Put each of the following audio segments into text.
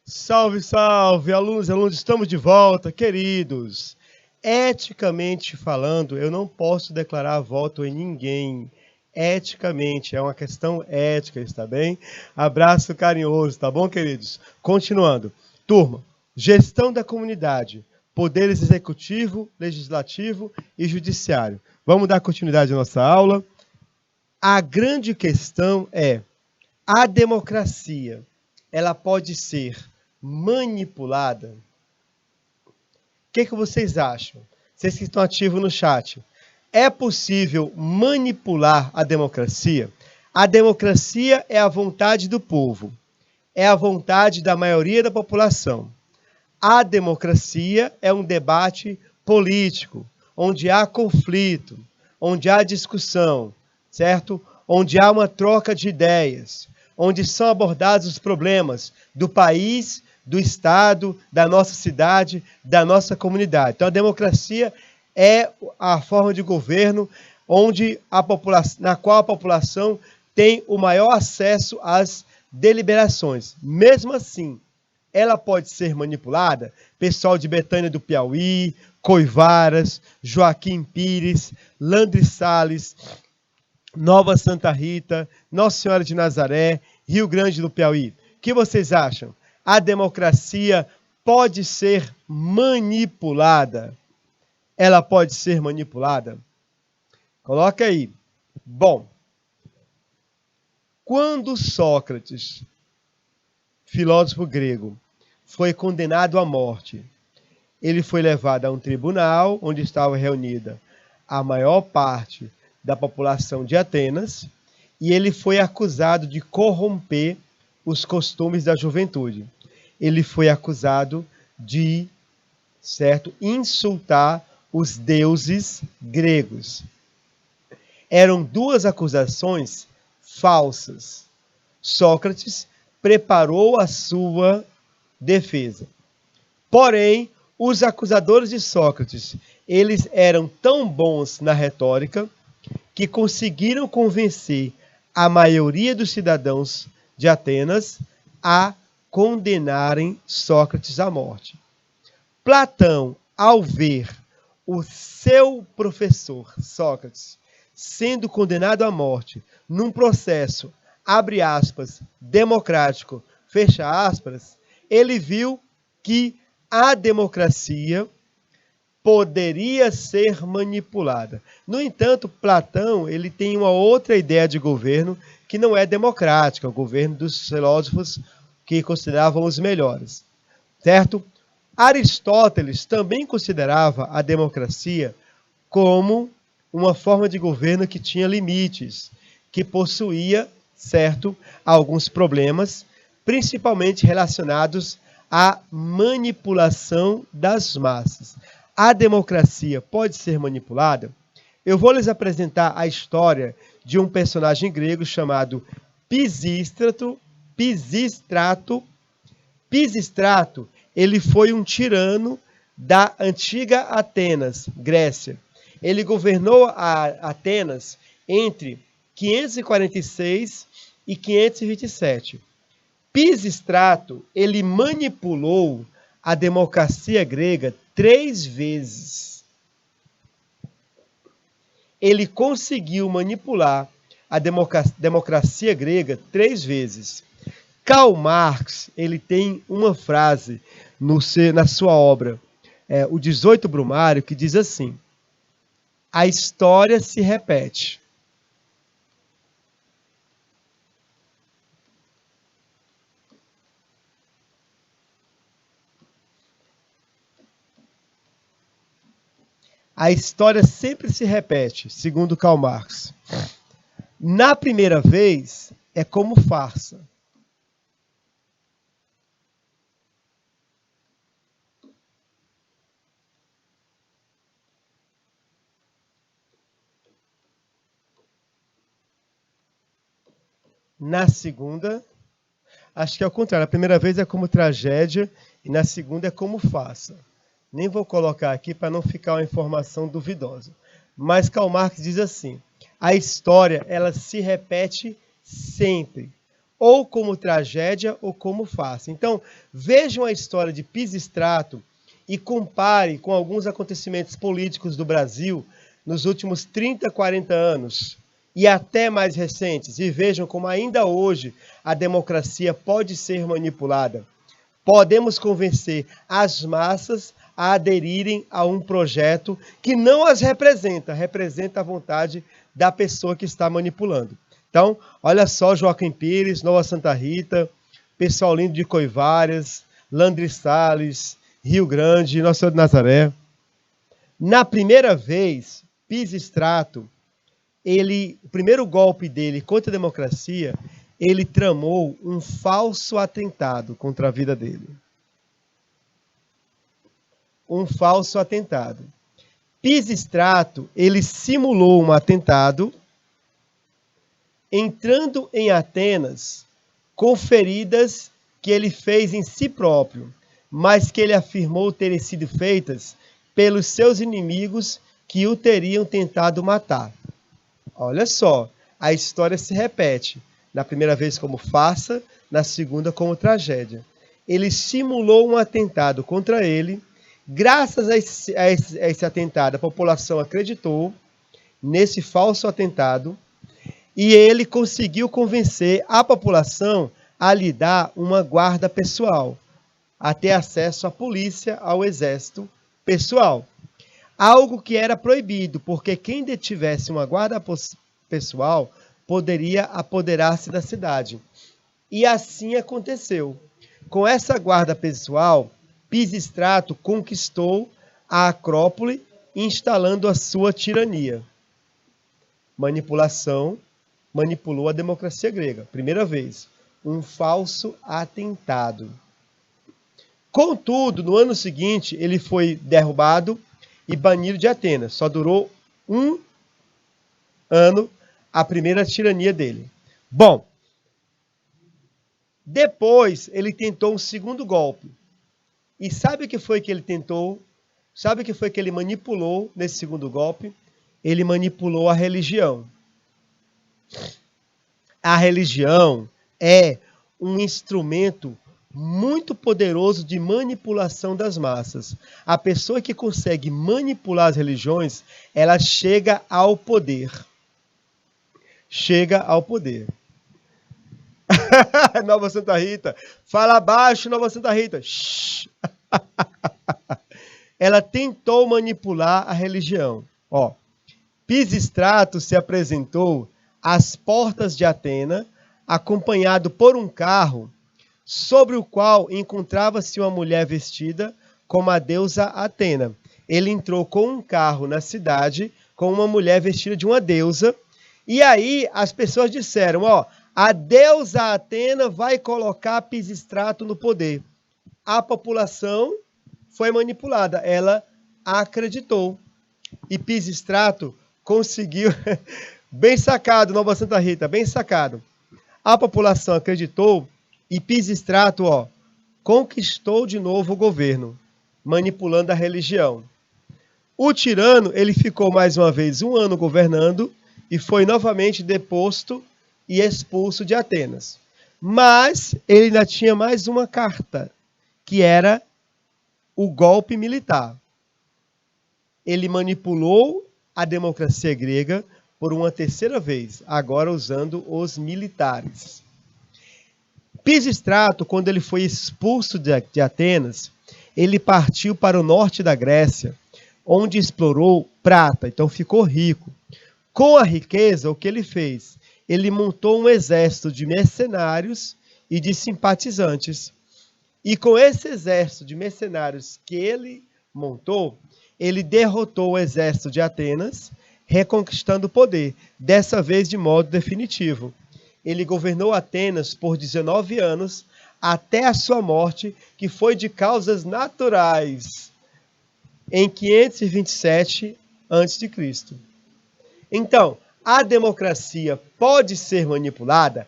Salve, salve, alunos e alunos, estamos de volta, queridos. Eticamente falando, eu não posso declarar voto em ninguém. Eticamente, é uma questão ética, está bem? Abraço carinhoso, tá bom, queridos? Continuando. Turma, gestão da comunidade, poderes executivo, legislativo e judiciário. Vamos dar continuidade à nossa aula. A grande questão é: a democracia, ela pode ser manipulada? O que vocês acham? Vocês que estão ativos no chat. É possível manipular a democracia? A democracia é a vontade do povo. É a vontade da maioria da população. A democracia é um debate político, onde há conflito, onde há discussão, certo? Onde há uma troca de ideias, onde são abordados os problemas do país, do estado, da nossa cidade, da nossa comunidade. Então, a democracia é a forma de governo na qual a população tem o maior acesso às deliberações. Mesmo assim, ela pode ser manipulada? Pessoal de Betânia do Piauí, Coivaras, Joaquim Pires, Landry Salles, Nova Santa Rita, Nossa Senhora de Nazaré, Rio Grande do Piauí. O que vocês acham? A democracia pode ser manipulada? Ela pode ser manipulada? Coloca aí. Bom, quando Sócrates, filósofo grego, foi condenado à morte, ele foi levado a um tribunal onde estava reunida a maior parte da população de Atenas, e ele foi acusado de corromper os costumes da juventude. Ele foi acusado de, insultar os deuses gregos. Eram duas acusações falsas. Sócrates preparou a sua defesa. Porém, os acusadores de Sócrates, eles eram tão bons na retórica que conseguiram convencer a maioria dos cidadãos de Atenas a condenarem Sócrates à morte. Platão, ao ver o seu professor, Sócrates, sendo condenado à morte num processo, abre aspas, democrático, fecha aspas, ele viu que a democracia poderia ser manipulada. No entanto, Platão ele tem uma outra ideia de governo que não é democrática, o governo dos filósofos que consideravam os melhores, certo? Aristóteles também considerava a democracia como uma forma de governo que tinha limites, que possuía, certo, alguns problemas, principalmente relacionados à manipulação das massas. A democracia pode ser manipulada? Eu vou lhes apresentar a história de um personagem grego chamado Pisístrato. Pisístrato, ele foi um tirano da antiga Atenas, Grécia. Ele governou a Atenas entre 546 e 527. Pisístrato, ele manipulou a democracia grega 3 vezes. Ele conseguiu manipular a democracia grega 3 vezes. Karl Marx, ele tem uma frase na sua obra, O 18 Brumário, que diz assim: a história se repete. A história sempre se repete, segundo Karl Marx. Na primeira vez, é como farsa. Na segunda, acho que é o contrário. A primeira vez é como tragédia e na segunda é como farsa. Nem vou colocar aqui para não ficar uma informação duvidosa. Mas Karl Marx diz assim: a história ela se repete sempre. ou como tragédia ou como farsa. Então, vejam a história de Pisístrato e compare com alguns acontecimentos políticos do Brasil nos últimos 30, 40 anos e até mais recentes. E vejam como ainda hoje a democracia pode ser manipulada. Podemos convencer as massas a aderirem a um projeto que não as representa, representa a vontade da pessoa que está manipulando. Então, olha só, Joaquim Pires, Nova Santa Rita, pessoal lindo de Coivárias, Landry Salles, Rio Grande, Nossa Senhora de Nazaré. Na primeira vez, Pisístrato, o primeiro golpe dele contra a democracia, ele tramou um falso atentado contra a vida dele. Um falso atentado. Pisístrato, ele simulou um atentado, entrando em Atenas com feridas que ele fez em si próprio, mas que ele afirmou terem sido feitas pelos seus inimigos que o teriam tentado matar. Olha só, a história se repete. Na primeira vez como farsa, na segunda como tragédia. Ele simulou um atentado contra ele. Graças a esse atentado, a população acreditou nesse falso atentado e ele conseguiu convencer a população a lhe dar uma guarda pessoal, a ter acesso à polícia, ao exército pessoal. Algo que era proibido, porque quem detivesse uma guarda pessoal poderia apoderar-se da cidade. E assim aconteceu. Com essa guarda pessoal, Pisístrato conquistou a Acrópole, instalando a sua tirania. Manipulou a democracia grega. Primeira vez, um falso atentado. Contudo, no ano seguinte, ele foi derrubado e banido de Atenas. Só durou um ano a primeira tirania dele. Bom, depois ele tentou um segundo golpe. E sabe o que foi que ele tentou? Sabe o que foi que ele manipulou nesse segundo golpe? Ele manipulou a religião. A religião é um instrumento muito poderoso de manipulação das massas. A pessoa que consegue manipular as religiões, ela chega ao poder. Chega ao poder. Nova Santa Rita. Fala baixo, Nova Santa Rita. Ela tentou manipular a religião. Ó, Pisístrato se apresentou às portas de Atenas, acompanhado por um carro, sobre o qual encontrava-se uma mulher vestida como a deusa Atena. Ele entrou com um carro na cidade, com uma mulher vestida de uma deusa, e aí as pessoas disseram, ó, a deusa Atena vai colocar Pisístrato no poder. A população foi manipulada, ela acreditou. E Pisístrato conseguiu, bem sacado, Nova Santa Rita, bem sacado. A população acreditou e Pisístrato, ó, conquistou de novo o governo, manipulando a religião. O tirano, ele ficou mais uma vez um ano governando e foi novamente deposto e expulso de Atenas. Mas ele ainda tinha mais uma carta, que era o golpe militar. Ele manipulou a democracia grega por uma terceira vez, agora usando os militares. Pisístrato, quando ele foi expulso de Atenas, ele partiu para o norte da Grécia, onde explorou prata, então ficou rico. Com a riqueza, o que ele fez? Ele montou um exército de mercenários e de simpatizantes. E com esse exército de mercenários que ele montou, ele derrotou o exército de Atenas, reconquistando o poder, dessa vez de modo definitivo. Ele governou Atenas por 19 anos, até a sua morte, que foi de causas naturais, em 527 a.C. Então, a democracia pode ser manipulada?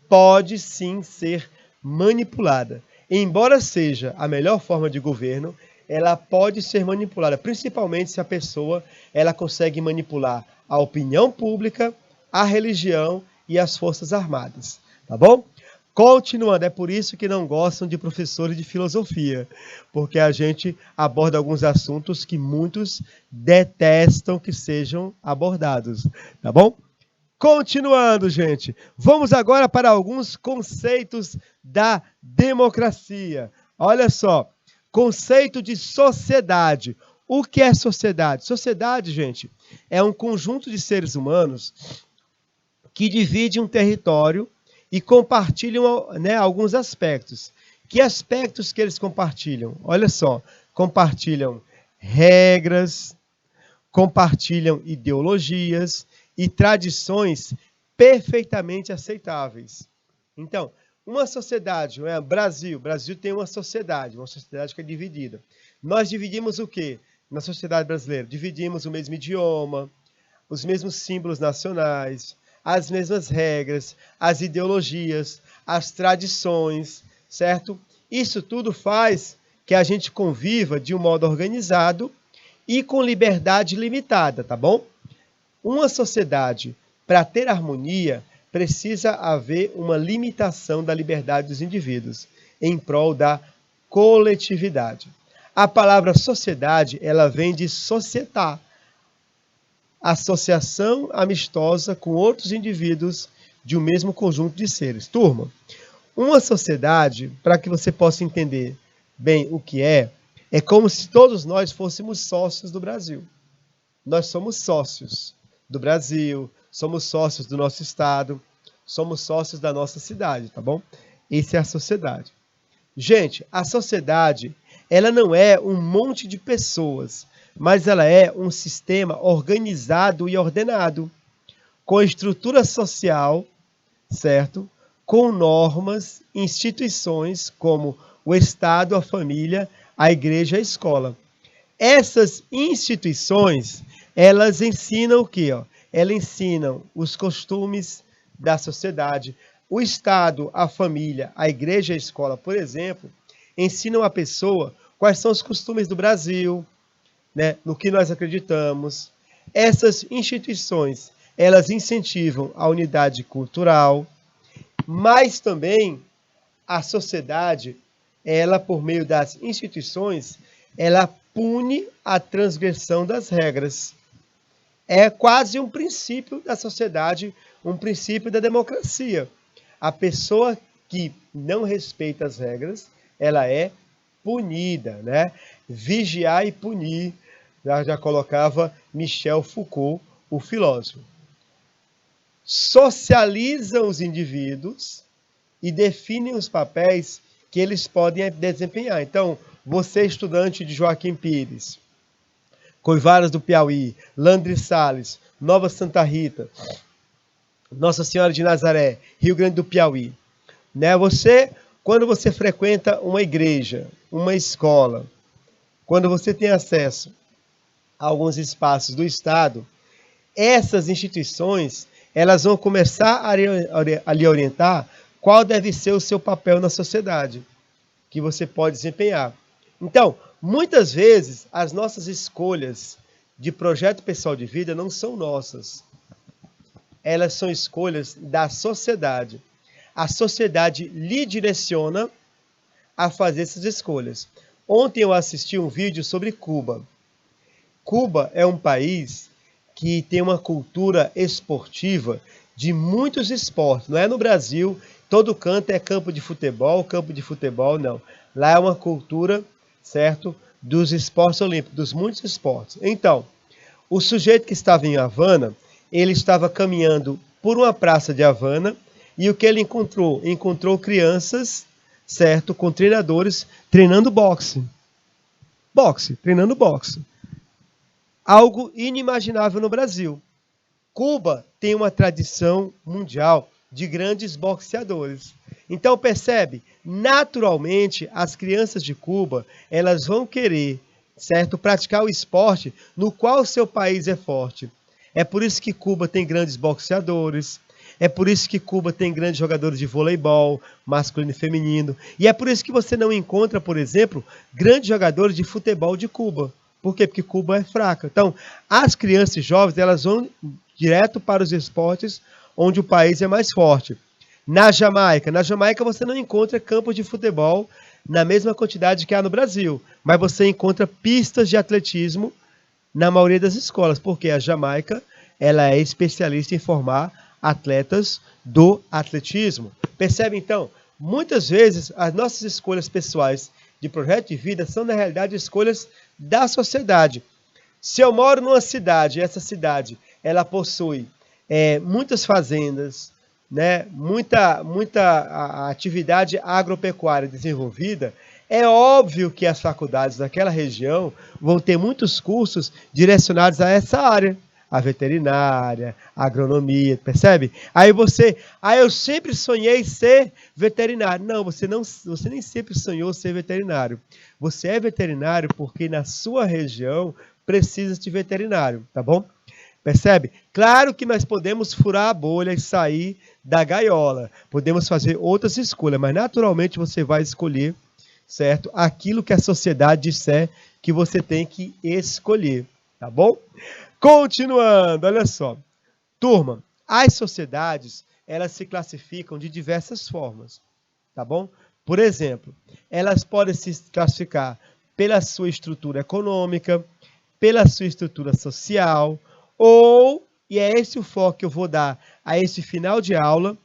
Pode sim ser manipulada. Embora seja a melhor forma de governo, ela pode ser manipulada, principalmente se a pessoa ela consegue manipular a opinião pública, a religião e as forças armadas, tá bom? Continuando, é por isso que não gostam de professores de filosofia, porque a gente aborda alguns assuntos que muitos detestam que sejam abordados, tá bom? Continuando, gente. Vamos agora para alguns conceitos da democracia. Olha só, conceito de sociedade. O que é sociedade? Sociedade, gente, é um conjunto de seres humanos que divide um território e compartilham, né, alguns aspectos. Que aspectos que eles compartilham? Olha só, compartilham regras, compartilham ideologias e tradições perfeitamente aceitáveis. Então, uma sociedade, não é? Brasil tem uma sociedade que é dividida. Nós dividimos o quê na sociedade brasileira? Dividimos o mesmo idioma, os mesmos símbolos nacionais, as mesmas regras, as ideologias, as tradições, certo? Isso tudo faz que a gente conviva de um modo organizado e com liberdade limitada, tá bom? Uma sociedade, para ter harmonia, precisa haver uma limitação da liberdade dos indivíduos em prol da coletividade. A palavra sociedade, ela vem de societar, associação amistosa com outros indivíduos de um mesmo conjunto de seres. Turma, uma sociedade, para que você possa entender bem o que é como se todos nós fôssemos sócios do Brasil. Nós somos sócios do Brasil, somos sócios do nosso estado, somos sócios da nossa cidade, tá bom? Essa é a sociedade. Gente, a sociedade, ela não é um monte de pessoas, mas ela é um sistema organizado e ordenado, com estrutura social, certo? Com normas, instituições como o Estado, a família, a igreja, a escola. Essas instituições, elas ensinam o quê? Elas ensinam os costumes da sociedade. O Estado, a família, a igreja e a escola, por exemplo, ensinam a pessoa quais são os costumes do Brasil, né, no que nós acreditamos. Essas instituições, elas incentivam a unidade cultural, mas também a sociedade, ela, por meio das instituições, ela pune a transgressão das regras. É quase um princípio da sociedade, um princípio da democracia. A pessoa que não respeita as regras, ela é punida, né? Vigiar e punir, já colocava Michel Foucault, o filósofo. Socializam os indivíduos e definem os papéis que eles podem desempenhar. Então, você, estudante de Joaquim Pires, Coivaras do Piauí, Landry Salles, Nova Santa Rita, Nossa Senhora de Nazaré, Rio Grande do Piauí, né? Quando você frequenta uma igreja, uma escola, quando você tem acesso a alguns espaços do Estado, essas instituições, elas vão começar a lhe orientar qual deve ser o seu papel na sociedade, que você pode desempenhar. Então, muitas vezes, as nossas escolhas de projeto pessoal de vida não são nossas. Elas são escolhas da sociedade. A sociedade lhe direciona a fazer essas escolhas. Ontem eu assisti um vídeo sobre Cuba. Cuba é um país que tem uma cultura esportiva de muitos esportes. Não é no Brasil, todo canto é campo de futebol, não. Lá é uma cultura, certo, dos esportes olímpicos, dos muitos esportes. Então, o sujeito que estava em Havana, ele estava caminhando por uma praça de Havana e o que ele encontrou? Encontrou crianças, certo, com treinadores treinando boxe. Treinando boxe. Algo inimaginável no Brasil. Cuba tem uma tradição mundial de grandes boxeadores. Então percebe, naturalmente as crianças de Cuba, elas vão querer, certo, praticar o esporte no qual o seu país é forte. É por isso que Cuba tem grandes boxeadores, é por isso que Cuba tem grandes jogadores de voleibol, masculino e feminino, e é por isso que você não encontra, por exemplo, grandes jogadores de futebol de Cuba. Por quê? Porque Cuba é fraca. Então, as crianças e jovens, elas vão direto para os esportes onde o país é mais forte. Na Jamaica você não encontra campos de futebol na mesma quantidade que há no Brasil, mas você encontra pistas de atletismo na maioria das escolas, porque a Jamaica ela é especialista em formar atletas do atletismo. Percebe então? Muitas vezes as nossas escolhas pessoais de projeto de vida são na realidade escolhas da sociedade. Se eu moro numa cidade, essa cidade ela possui muitas fazendas, né, muita atividade agropecuária desenvolvida, é óbvio que as faculdades daquela região vão ter muitos cursos direcionados a essa área, a veterinária, a agronomia, percebe? Eu sempre sonhei ser veterinário. Não, você nem sempre sonhou ser veterinário. Você é veterinário porque na sua região precisa de veterinário, tá bom? Percebe? Claro que nós podemos furar a bolha e sair da gaiola. Podemos fazer outras escolhas, mas naturalmente você vai escolher, certo? Aquilo que a sociedade disser que você tem que escolher, tá bom? Continuando, olha só. Turma, as sociedades, elas se classificam de diversas formas, tá bom? Por exemplo, elas podem se classificar pela sua estrutura econômica, pela sua estrutura social, ou, e é esse o foco que eu vou dar a esse final de aula,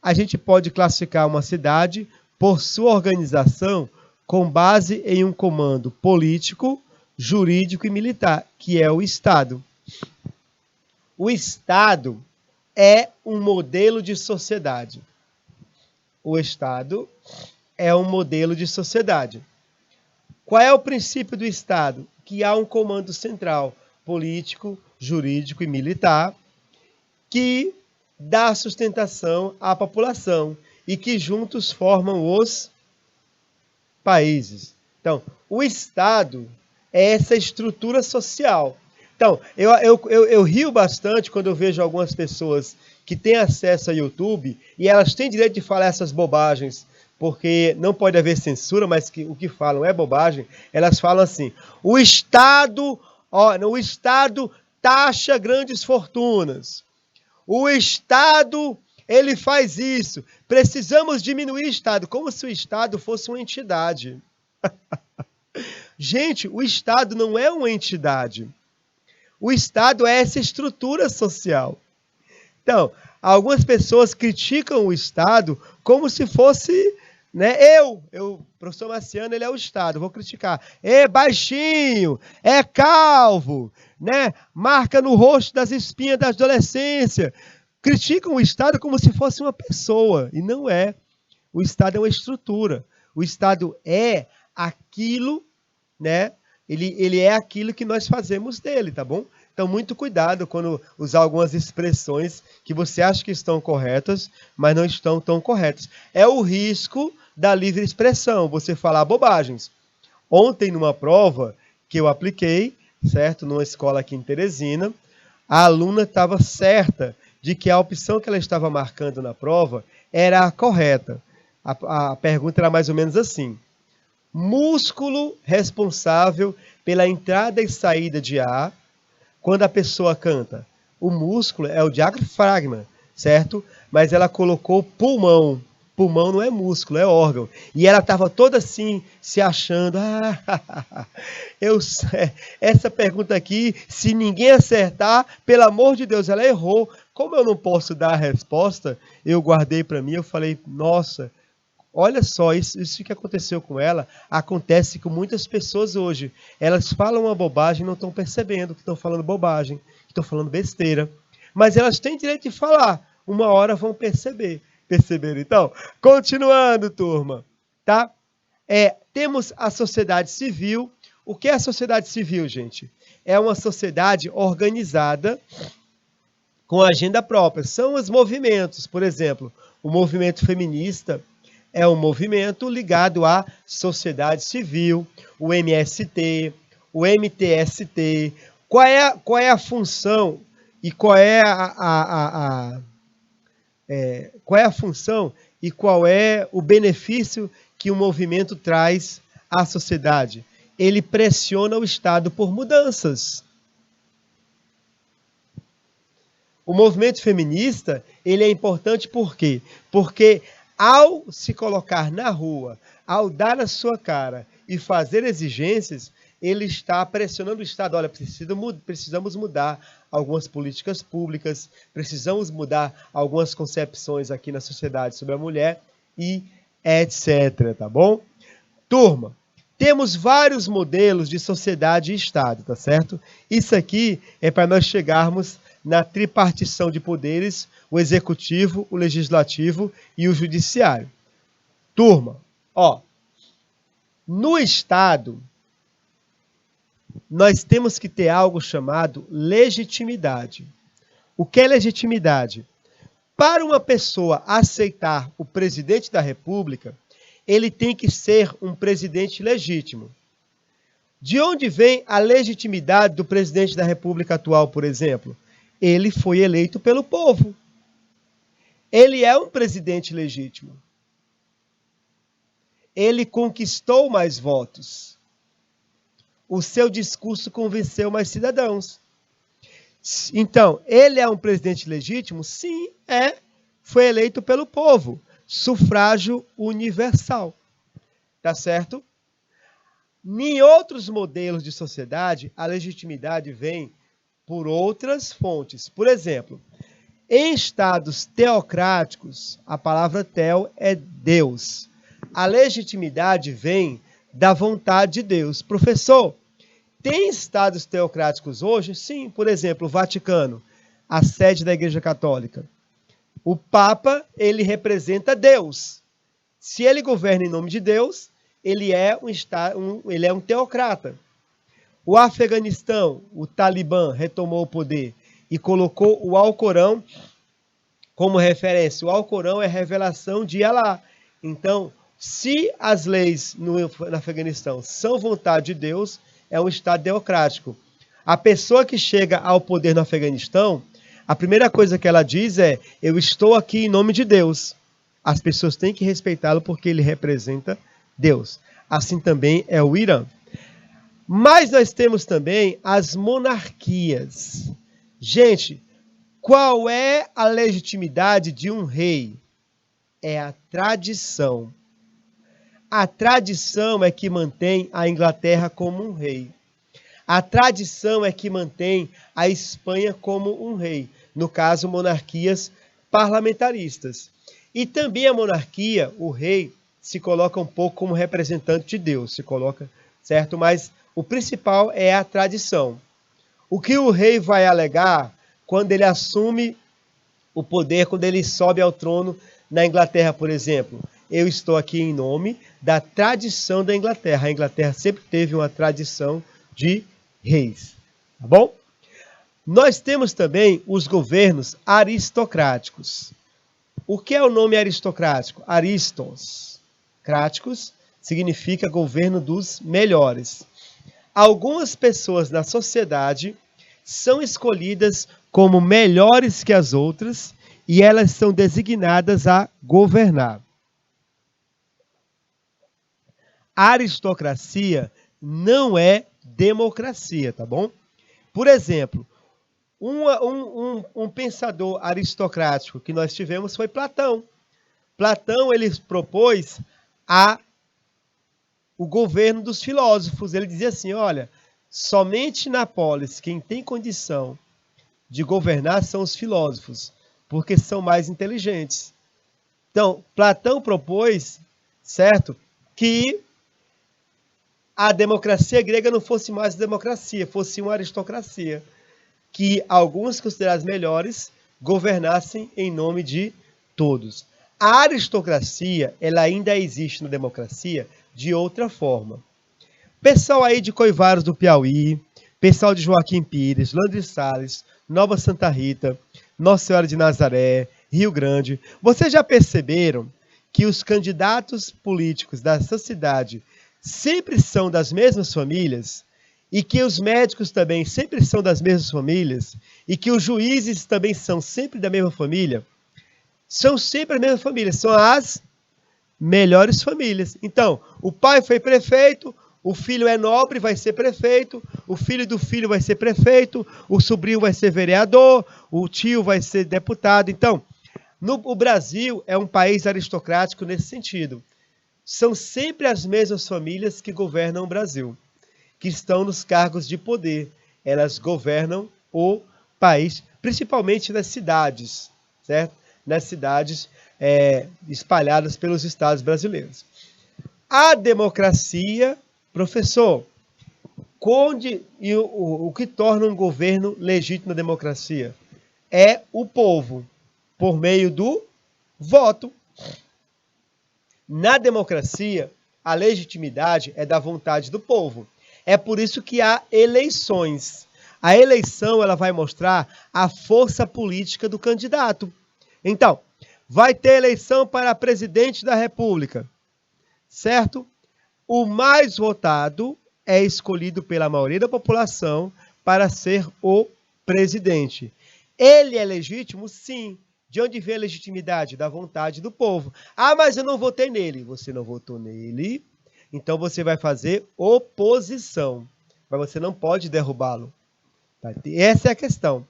a gente pode classificar uma cidade por sua organização com base em um comando político, jurídico e militar, que é o Estado. O Estado é um modelo de sociedade. O Estado é um modelo de sociedade. Qual é o princípio do Estado? Que há um comando central, político, jurídico e militar, que dá sustentação à população e que juntos formam os países. Então, o Estado é essa estrutura social. Então, eu rio bastante quando eu vejo algumas pessoas que têm acesso a YouTube e elas têm direito de falar essas bobagens, porque não pode haver censura, mas o que falam é bobagem. Elas falam assim, o Estado taxa grandes fortunas. O Estado, ele faz isso. Precisamos diminuir o Estado, como se o Estado fosse uma entidade. Gente, o Estado não é uma entidade. O Estado é essa estrutura social. Então, algumas pessoas criticam o Estado como se fosse, né, professor Marciano, ele é o Estado, vou criticar. É baixinho, é calvo, né, marca no rosto das espinhas da adolescência. Criticam o Estado como se fosse uma pessoa, e não é. O Estado é uma estrutura. O Estado é aquilo, né? Ele é aquilo que nós fazemos dele, tá bom? Então, muito cuidado quando usar algumas expressões que você acha que estão corretas, mas não estão tão corretas. É o risco da livre expressão, você falar bobagens. Ontem, numa prova que eu apliquei, certo? Numa escola aqui em Teresina, a aluna estava certa de que a opção que ela estava marcando na prova era a correta. A pergunta era mais ou menos assim. Músculo responsável pela entrada e saída de ar quando a pessoa canta. O músculo é o diafragma, certo? Mas ela colocou pulmão. Pulmão não é músculo, é órgão. E ela estava toda assim, se achando. Essa pergunta aqui, se ninguém acertar, pelo amor de Deus, ela errou. Como eu não posso dar a resposta, eu guardei para mim, eu falei, nossa, olha só, isso que aconteceu com ela, acontece com muitas pessoas hoje. Elas falam uma bobagem e não estão percebendo que estão falando bobagem, que estão falando besteira. Mas elas têm direito de falar. Uma hora vão perceber. Perceberam? Então, continuando, turma. Tá? Temos a sociedade civil. O que é a sociedade civil, gente? É uma sociedade organizada com agenda própria. São os movimentos, por exemplo, o movimento feminista é um movimento ligado à sociedade civil, o MST, o MTST. Qual é a função e qual é qual é a função e qual é o benefício que o movimento traz à sociedade? Ele pressiona o Estado por mudanças. O movimento feminista, ele é importante por quê? Porque ao se colocar na rua, ao dar a sua cara e fazer exigências, ele está pressionando o Estado. Olha, precisamos mudar algumas políticas públicas, precisamos mudar algumas concepções aqui na sociedade sobre a mulher e etc, tá bom? Turma, temos vários modelos de sociedade e Estado, tá certo? Isso aqui é para nós chegarmos na tripartição de poderes, o executivo, o legislativo e o judiciário. Turma, ó, no Estado, nós temos que ter algo chamado legitimidade. O que é legitimidade? Para uma pessoa aceitar o presidente da República, ele tem que ser um presidente legítimo. De onde vem a legitimidade do presidente da República atual, por exemplo? Ele foi eleito pelo povo. Ele é um presidente legítimo. Ele conquistou mais votos. O seu discurso convenceu mais cidadãos. Então, ele é um presidente legítimo? Sim, é. Foi eleito pelo povo. Sufrágio universal. Tá certo? Em outros modelos de sociedade, a legitimidade vem por outras fontes. Por exemplo, em estados teocráticos, a palavra teo é Deus. A legitimidade vem da vontade de Deus. Professor, tem estados teocráticos hoje? Sim, por exemplo, o Vaticano, a sede da Igreja Católica. O Papa, ele representa Deus. Se ele governa em nome de Deus, ele é um teocrata. O Afeganistão, o Talibã, retomou o poder e colocou o Alcorão como referência. O Alcorão é revelação de Alá. Então, se as leis no Afeganistão são vontade de Deus, é um Estado teocrático. A pessoa que chega ao poder no Afeganistão, a primeira coisa que ela diz é: eu estou aqui em nome de Deus. As pessoas têm que respeitá-lo porque ele representa Deus. Assim também é o Irã. Mas nós temos também as monarquias. Gente, qual é a legitimidade de um rei? É a tradição. A tradição é que mantém a Inglaterra como um rei. A tradição é que mantém a Espanha como um rei. No caso, monarquias parlamentaristas. E também a monarquia, o rei, se coloca um pouco como representante de Deus. Se coloca, certo? Mas o principal é a tradição. O que o rei vai alegar quando ele assume o poder, quando ele sobe ao trono na Inglaterra, por exemplo? Eu estou aqui em nome da tradição da Inglaterra. A Inglaterra sempre teve uma tradição de reis. Tá bom? Nós temos também os governos aristocráticos. O que é o nome aristocrático? Aristos. Cráticos significa governo dos melhores. Algumas pessoas na sociedade são escolhidas como melhores que as outras e elas são designadas a governar. A aristocracia não é democracia, tá bom? Por exemplo, um pensador aristocrático que nós tivemos foi Platão. Platão, ele propôs o governo dos filósofos. Ele dizia assim, olha, somente na polis quem tem condição de governar são os filósofos, porque são mais inteligentes. Então, Platão propôs, certo, que a democracia grega não fosse mais democracia, fosse uma aristocracia, que alguns considerados melhores governassem em nome de todos. A aristocracia, ela ainda existe na democracia de outra forma. Pessoal aí de Coivaros do Piauí, pessoal de Joaquim Pires, Landry Salles, Nova Santa Rita, Nossa Senhora de Nazaré, Rio Grande, vocês já perceberam que os candidatos políticos da sociedade sempre são das mesmas famílias, e que os médicos também sempre são das mesmas famílias, e que os juízes também são sempre da mesma família? São sempre as mesmas famílias, são as melhores famílias. Então, o pai foi prefeito, O filho é nobre, vai ser prefeito, o filho do filho vai ser prefeito, o sobrinho vai ser vereador, o tio vai ser deputado. Então, o Brasil é um país aristocrático nesse sentido. São sempre as mesmas famílias que governam o Brasil, que estão nos cargos de poder. Elas governam o país, principalmente nas cidades, certo? Nas cidades espalhadas pelos estados brasileiros. A democracia, professor, o que torna um governo legítimo na democracia? É o povo, por meio do voto. Na democracia, a legitimidade é da vontade do povo. É por isso que há eleições. A eleição ela vai mostrar a força política do candidato. Então, vai ter eleição para presidente da República, certo? O mais votado é escolhido pela maioria da população para ser o presidente. Ele é legítimo? Sim. De onde vem a legitimidade? Da vontade do povo. Ah, mas eu não votei nele. Você não votou nele, então você vai fazer oposição. Mas você não pode derrubá-lo. Essa é a questão.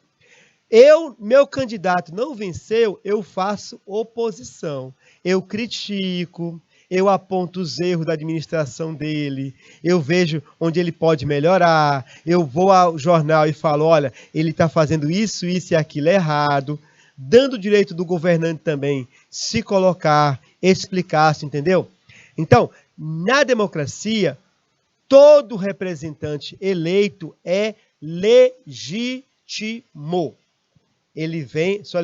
Meu candidato não venceu, eu faço oposição. Eu critico, eu aponto os erros da administração dele, eu vejo onde ele pode melhorar, eu vou ao jornal e falo, olha, ele está fazendo isso, isso e aquilo errado, dando o direito do governante também se colocar, explicar-se, entendeu? Então, na democracia, todo representante eleito é legítimo. Sua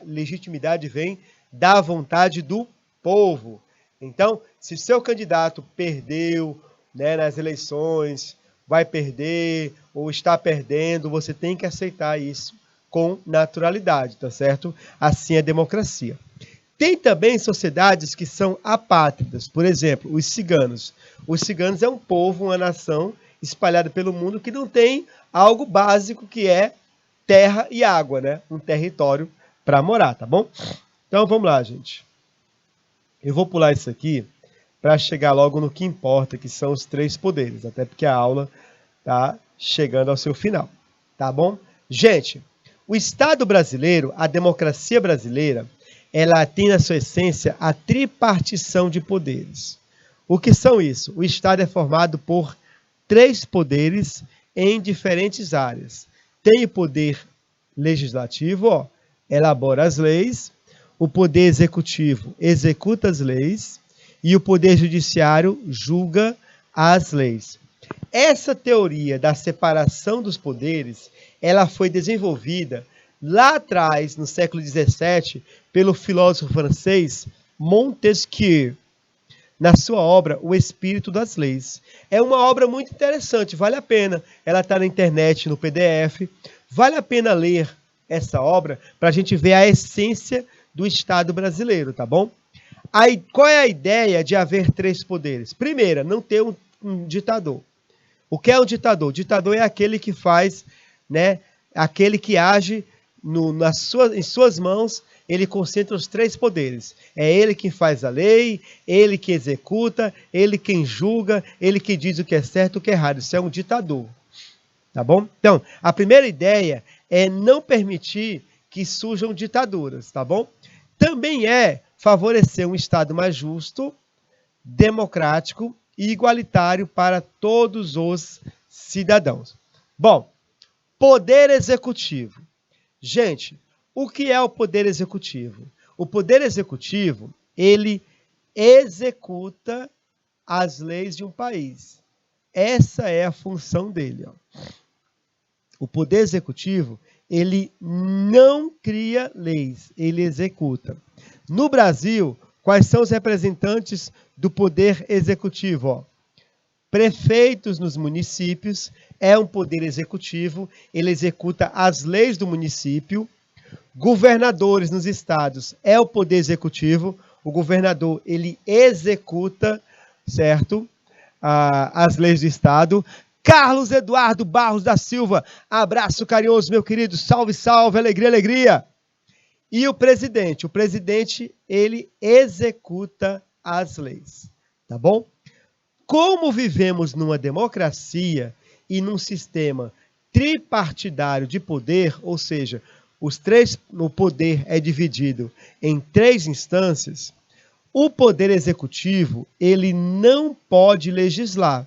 legitimidade vem da vontade do povo. Então, se seu candidato perdeu, né, nas eleições, vai perder ou está perdendo, você tem que aceitar isso com naturalidade, tá certo? Assim é a democracia. Tem também sociedades que são apátridas, por exemplo, os ciganos. Os ciganos é um povo, uma nação espalhada pelo mundo que não tem algo básico que é terra e água, né? Um território para morar, tá bom? Então vamos lá, gente. Eu vou pular isso aqui para chegar logo no que importa, que são os 3 poderes, até porque a aula está chegando ao seu final, tá bom? Gente, o Estado brasileiro, a democracia brasileira, ela tem na sua essência a tripartição de poderes. O que são isso? O Estado é formado por 3 poderes em diferentes áreas. Tem o poder legislativo, elabora as leis, o poder executivo executa as leis e o poder judiciário julga as leis. Essa teoria da separação dos poderes, ela foi desenvolvida lá atrás, no século XVII, pelo filósofo francês Montesquieu, na sua obra O Espírito das Leis. É uma obra muito interessante, vale a pena. Ela está na internet, no PDF. Vale a pena ler essa obra para a gente ver a essência do Estado brasileiro, tá bom? Aí, qual é a ideia de haver 3 poderes? Primeira, não ter um ditador. O que é um ditador? O ditador é aquele que faz, né, aquele que age em suas mãos, ele concentra os 3 poderes. É ele quem faz a lei, ele que executa, ele quem julga, ele que diz o que é certo e o que é errado. Isso é um ditador. Tá bom? Então, a primeira ideia é não permitir que surjam ditaduras, tá bom? Também é favorecer um Estado mais justo, democrático e igualitário para todos os cidadãos. Bom, poder executivo. Gente, o que é o poder executivo? O poder executivo, ele executa as leis de um país. Essa é a função dele, ó. O poder executivo, ele não cria leis, ele executa. No Brasil, quais são os representantes do poder executivo? Ó, prefeitos nos municípios é um poder executivo, ele executa as leis do município. Governadores nos estados é o poder executivo, o governador ele executa, certo? As leis do estado. Carlos Eduardo Barros da Silva, abraço carinhoso, meu querido, salve, salve, alegria, alegria. E o presidente ele executa as leis, tá bom? Como vivemos numa democracia e num sistema tripartidário de poder, ou seja, o poder é dividido em 3 instâncias, o poder executivo, ele não pode legislar.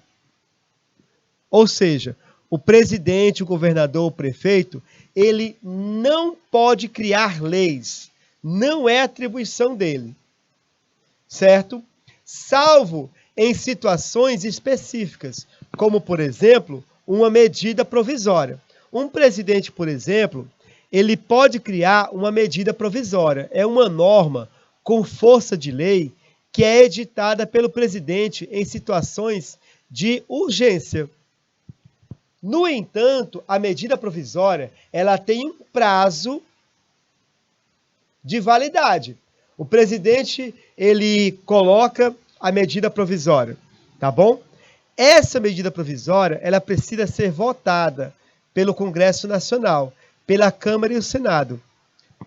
Ou seja, o presidente, o governador, o prefeito, ele não pode criar leis. Não é atribuição dele. Certo? Salvo em situações específicas, como, por exemplo, uma medida provisória. Um presidente, por exemplo, ele pode criar uma medida provisória. É uma norma com força de lei que é editada pelo presidente em situações de urgência. No entanto, a medida provisória, ela tem um prazo de validade. O presidente, ele coloca a medida provisória, tá bom? Essa medida provisória, ela precisa ser votada pelo Congresso Nacional, pela Câmara e o Senado.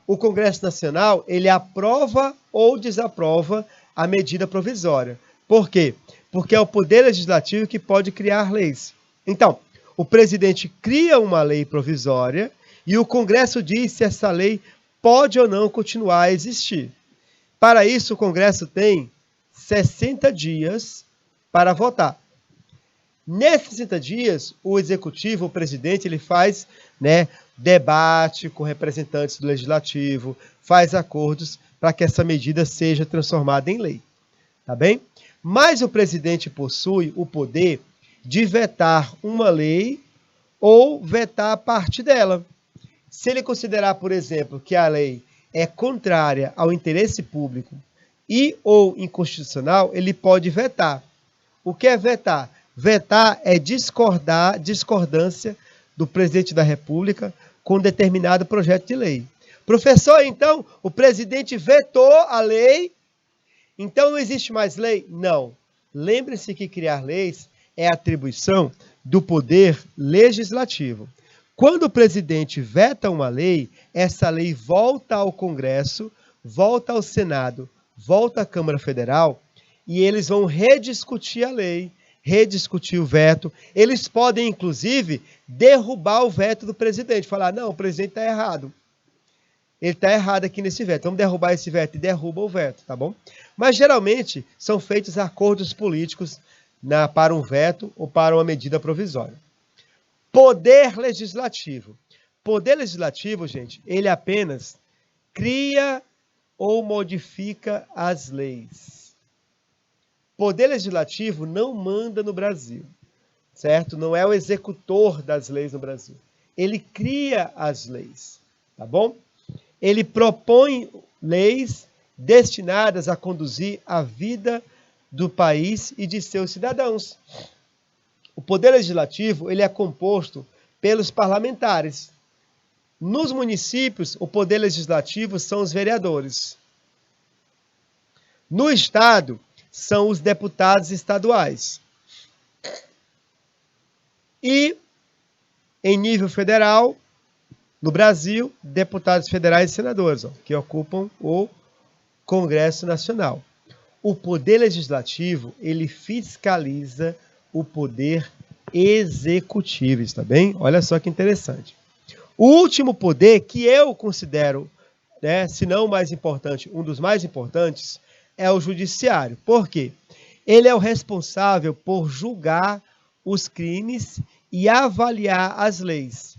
O Congresso Nacional, ele aprova ou desaprova a medida provisória. Por quê? Porque é o Poder Legislativo que pode criar leis. Então, o presidente cria uma lei provisória e o Congresso diz se essa lei pode ou não continuar a existir. Para isso, o Congresso tem 60 dias para votar. Nesses 60 dias, o executivo, o presidente, ele faz debate com representantes do legislativo, faz acordos para que essa medida seja transformada em lei. Tá bem? Mas o presidente possui o poder de vetar uma lei ou vetar parte dela. Se ele considerar, por exemplo, que a lei é contrária ao interesse público e ou inconstitucional, ele pode vetar. O que é vetar? Vetar é discordância do presidente da República com determinado projeto de lei. Professor, então, o presidente vetou a lei, então não existe mais lei? Não. Lembre-se que criar leis é atribuição do poder legislativo. Quando o presidente veta uma lei, essa lei volta ao Congresso, volta ao Senado, volta à Câmara Federal e eles vão rediscutir a lei, rediscutir o veto. Eles podem, inclusive, derrubar o veto do presidente, falar, não, o presidente está errado. Ele está errado aqui nesse veto, vamos derrubar esse veto e derruba o veto, tá bom? Mas, geralmente, são feitos acordos políticos para um veto ou para uma medida provisória. Poder legislativo. Poder legislativo, gente, ele apenas cria ou modifica as leis. Poder legislativo não manda no Brasil, certo? Não é o executor das leis no Brasil. Ele cria as leis, tá bom? Ele propõe leis destinadas a conduzir a vida do país e de seus cidadãos. O Poder Legislativo, ele é composto pelos parlamentares. Nos municípios, o Poder Legislativo são os vereadores. No Estado, são os deputados estaduais. E, em nível federal, no Brasil, deputados federais e senadores, que ocupam o Congresso Nacional. O Poder Legislativo, ele fiscaliza o poder executivo, está bem? Olha só que interessante. O último poder que eu considero, se não o mais importante, um dos mais importantes, é o judiciário. Por quê? Ele é o responsável por julgar os crimes e avaliar as leis.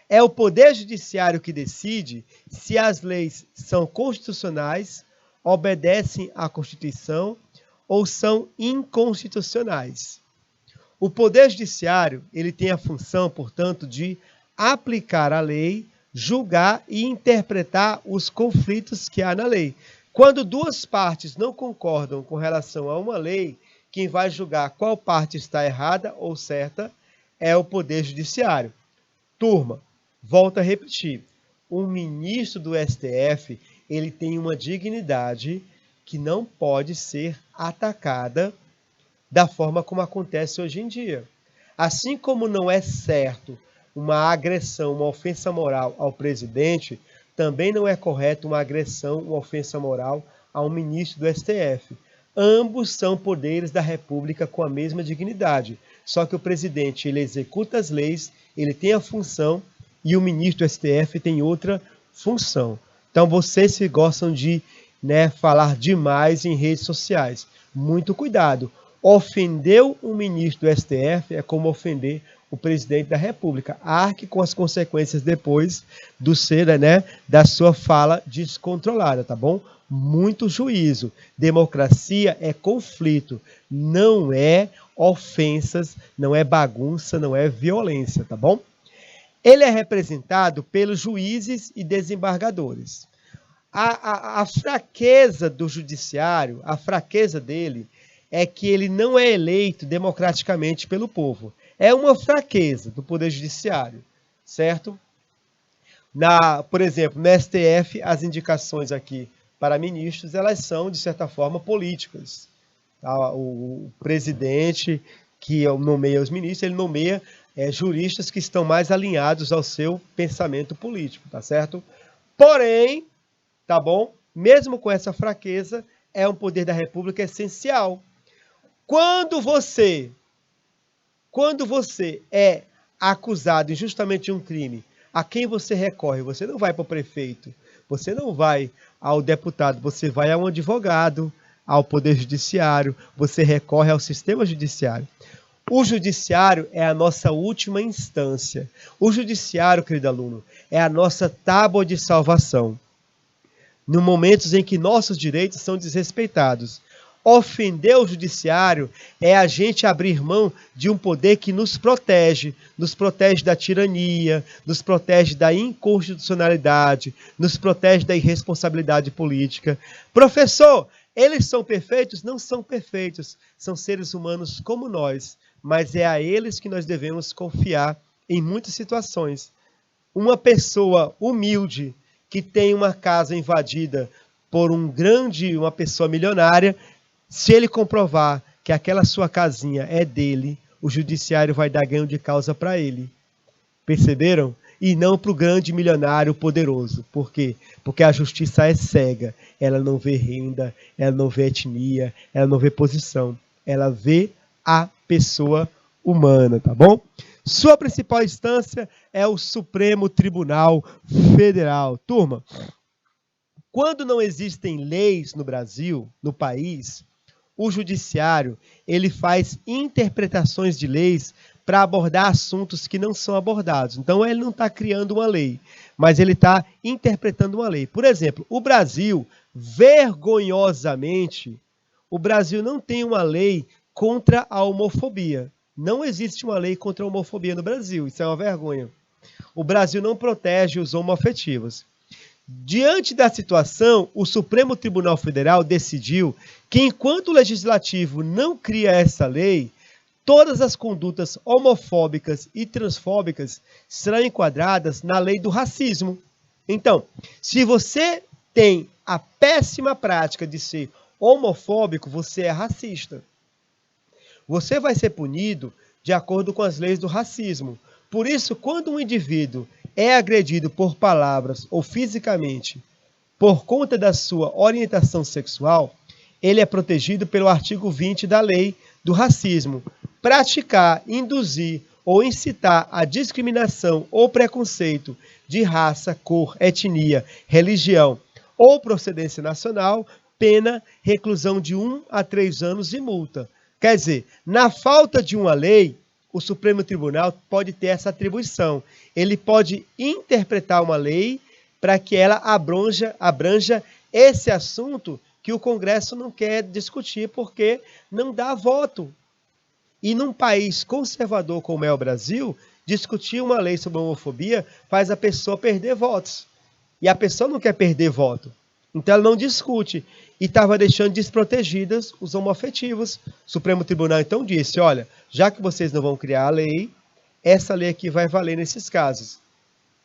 É o poder judiciário que decide se as leis são constitucionais, obedecem à Constituição ou são inconstitucionais. O Poder Judiciário, ele tem a função, portanto, de aplicar a lei, julgar e interpretar os conflitos que há na lei. Quando duas partes não concordam com relação a uma lei, quem vai julgar qual parte está errada ou certa é o Poder Judiciário. Turma, volto a repetir, o ministro do STF, ele tem uma dignidade que não pode ser atacada da forma como acontece hoje em dia. Assim como não é certo uma agressão, uma ofensa moral ao presidente, também não é correto uma agressão, uma ofensa moral ao ministro do STF. Ambos são poderes da República com a mesma dignidade. Só que o presidente, ele executa as leis, ele tem a função, e o ministro do STF tem outra função. Então, vocês que gostam de falar demais em redes sociais, muito cuidado. Ofendeu um ministro do STF é como ofender o presidente da República. Arque com as consequências depois da sua fala descontrolada, tá bom? Muito juízo. Democracia é conflito, não é ofensas, não é bagunça, não é violência, tá bom? Ele é representado pelos juízes e desembargadores. A fraqueza do judiciário, a fraqueza dele, é que ele não é eleito democraticamente pelo povo. É uma fraqueza do Poder Judiciário, certo? Por exemplo, no STF, as indicações aqui para ministros, elas são, de certa forma, políticas. O presidente que nomeia os ministros, ele nomeia juristas que estão mais alinhados ao seu pensamento político, tá certo? Porém, tá bom? Mesmo com essa fraqueza, é um poder da República essencial. Quando você é acusado injustamente de um crime, a quem você recorre? Você não vai para o prefeito, você não vai ao deputado, você vai a um advogado, ao Poder Judiciário, você recorre ao sistema judiciário. O judiciário é a nossa última instância. O judiciário, querido aluno, é a nossa tábua de salvação. No momentos em que nossos direitos são desrespeitados. Ofender o judiciário é a gente abrir mão de um poder que nos protege da tirania, nos protege da inconstitucionalidade, nos protege da irresponsabilidade política. Professor, eles são perfeitos? Não são perfeitos, são seres humanos como nós, mas é a eles que nós devemos confiar em muitas situações. Uma pessoa humilde que tem uma casa invadida por uma pessoa milionária, se ele comprovar que aquela sua casinha é dele, o judiciário vai dar ganho de causa para ele. Perceberam? E não para o grande milionário poderoso. Por quê? Porque a justiça é cega. Ela não vê renda, ela não vê etnia, ela não vê posição. Ela vê a pessoa humana, tá bom? Sua principal instância é o Supremo Tribunal Federal. Turma, quando não existem leis no Brasil, no país, o judiciário, ele faz interpretações de leis para abordar assuntos que não são abordados. Então, ele não está criando uma lei, mas ele está interpretando uma lei. Por exemplo, o Brasil, vergonhosamente, o Brasil não tem uma lei contra a homofobia. Não existe uma lei contra a homofobia no Brasil. Isso é uma vergonha. O Brasil não protege os homoafetivos. Diante da situação, o Supremo Tribunal Federal decidiu que, enquanto o Legislativo não cria essa lei, todas as condutas homofóbicas e transfóbicas serão enquadradas na lei do racismo. Então, se você tem a péssima prática de ser homofóbico, você é racista. Você vai ser punido de acordo com as leis do racismo. Por isso, quando um indivíduo é agredido por palavras ou fisicamente por conta da sua orientação sexual, ele é protegido pelo artigo 20 da lei do racismo. Praticar, induzir ou incitar a discriminação ou preconceito de raça, cor, etnia, religião ou procedência nacional, pena reclusão de 1 a 3 anos e multa. Quer dizer, na falta de uma lei, o Supremo Tribunal pode ter essa atribuição. Ele pode interpretar uma lei para que ela abranja esse assunto que o Congresso não quer discutir porque não dá voto. E num país conservador como é o Brasil, discutir uma lei sobre homofobia faz a pessoa perder votos. E a pessoa não quer perder voto. Então ela não discute. E estava deixando desprotegidas os homoafetivos. O Supremo Tribunal então disse, olha, já que vocês não vão criar a lei, essa lei aqui vai valer nesses casos.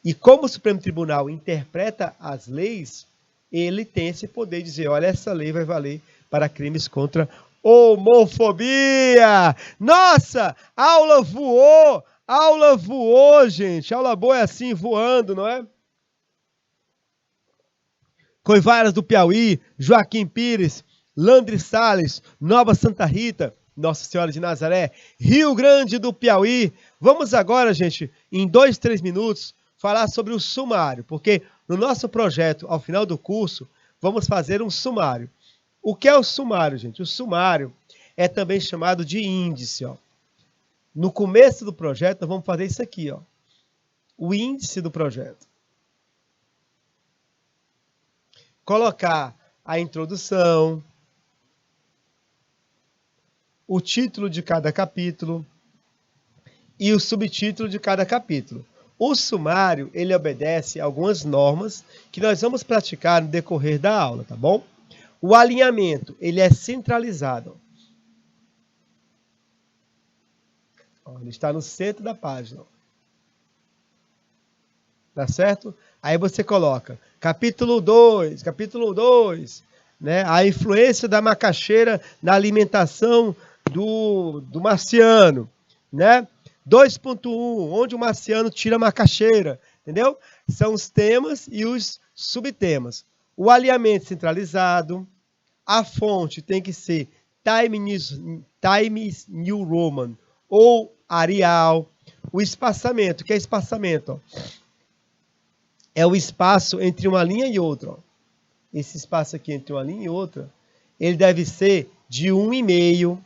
E como o Supremo Tribunal interpreta as leis, ele tem esse poder de dizer, olha, essa lei vai valer para crimes contra homofobia. Nossa, aula voou, gente. Aula boa é assim, voando, não é? Coivaras do Piauí, Joaquim Pires, Landre Salles, Nova Santa Rita, Nossa Senhora de Nazaré, Rio Grande do Piauí. Vamos agora, gente, em 2, 3 minutos, falar sobre o sumário, porque no nosso projeto, ao final do curso, vamos fazer um sumário. O que é o sumário, gente? O sumário é também chamado de índice, ó. No começo do projeto, nós vamos fazer isso aqui, ó. O índice do projeto. Colocar a introdução, o título de cada capítulo e o subtítulo de cada capítulo. O sumário, ele obedece a algumas normas que nós vamos praticar no decorrer da aula, tá bom? O alinhamento, ele é centralizado. Ó, ele está no centro da página. Tá certo? Aí você coloca capítulo 2, né? A influência da macaxeira na alimentação do marciano, né? 2.1, onde o marciano tira a macaxeira, entendeu? São os temas e os subtemas. O alinhamento centralizado, a fonte tem que ser Times New Roman ou Arial. O espaçamento, que é espaçamento? Ó, é o espaço entre uma linha e outra. Ó. Esse espaço aqui entre uma linha e outra, ele deve ser de 1,5.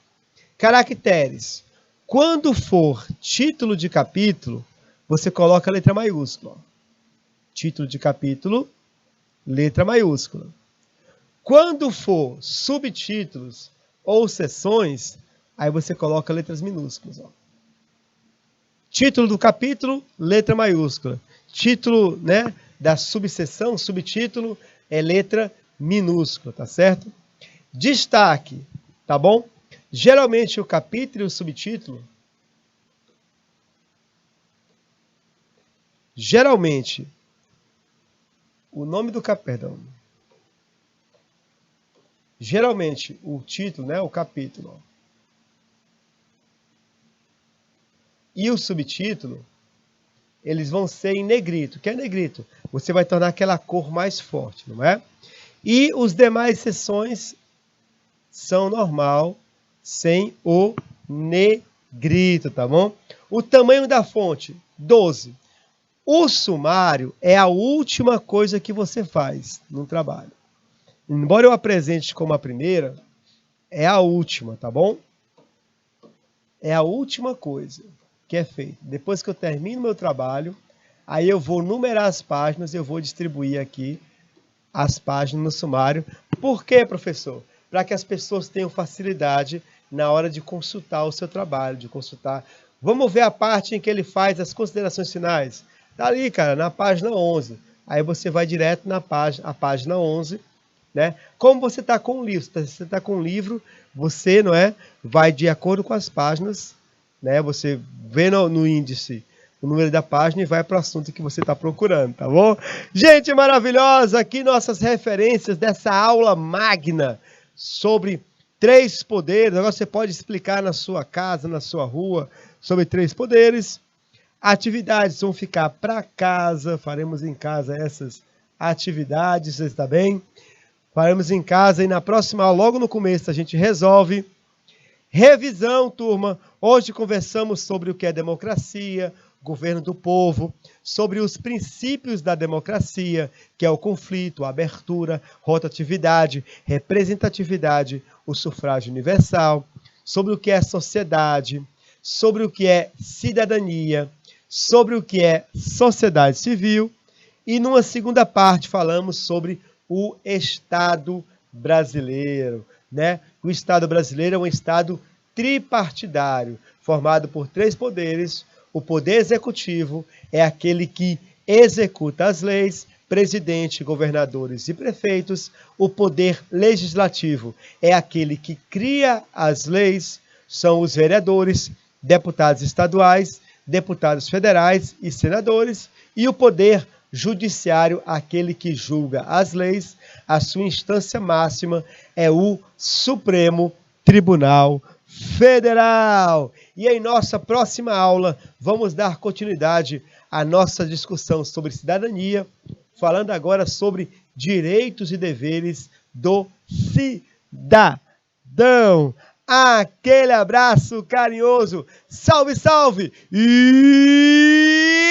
Caracteres. Quando for título de capítulo, você coloca a letra maiúscula. Ó. Título de capítulo, letra maiúscula. Quando for subtítulos ou seções, aí você coloca letras minúsculas. Ó. Título do capítulo, letra maiúscula. Título, né, da subseção, subtítulo, é letra minúscula, tá certo? Destaque, tá bom? Geralmente o capítulo e o subtítulo, geralmente, o nome do capítulo, geralmente o título, né, o capítulo, e o subtítulo, eles vão ser em negrito. O que é negrito? Você vai tornar aquela cor mais forte, não é? E os demais seções são normal, sem o negrito, tá bom? O tamanho da fonte, 12. O sumário é a última coisa que você faz no trabalho. Embora eu apresente como a primeira, é a última, tá bom? É a última coisa que é feito. Depois que eu termino meu trabalho, aí eu vou numerar as páginas e eu vou distribuir aqui as páginas no sumário. Por quê, professor? Para que as pessoas tenham facilidade na hora de consultar o seu trabalho, de consultar. Vamos ver a parte em que ele faz as considerações finais. Tá ali, cara, na página 11. Aí você vai direto na página 11, né? Como você está com o livro, se você está com o livro, você, não é, vai de acordo com as páginas, né? Você vê no índice o número da página e vai para o assunto que você está procurando, tá bom? Gente maravilhosa, aqui nossas referências dessa aula magna sobre 3 poderes. Agora você pode explicar na sua casa, na sua rua, sobre 3 poderes. Atividades vão ficar para casa, faremos em casa essas atividades, está bem? Faremos em casa e na próxima aula, logo no começo, a gente resolve. Revisão, turma. Hoje conversamos sobre o que é democracia, governo do povo, sobre os princípios da democracia, que é o conflito, a abertura, rotatividade, representatividade, o sufrágio universal, sobre o que é sociedade, sobre o que é cidadania, sobre o que é sociedade civil, e numa segunda parte falamos sobre o Estado brasileiro, né? O Estado brasileiro é um Estado tripartidário, formado por 3 poderes. O poder executivo é aquele que executa as leis, presidente, governadores e prefeitos. O poder legislativo é aquele que cria as leis, são os vereadores, deputados estaduais, deputados federais e senadores. E o poder judiciário, aquele que julga as leis, a sua instância máxima é o Supremo Tribunal Federal. E em nossa próxima aula, vamos dar continuidade à nossa discussão sobre cidadania, falando agora sobre direitos e deveres do cidadão. cidadão. Aquele abraço carinhoso. Salve, salve! E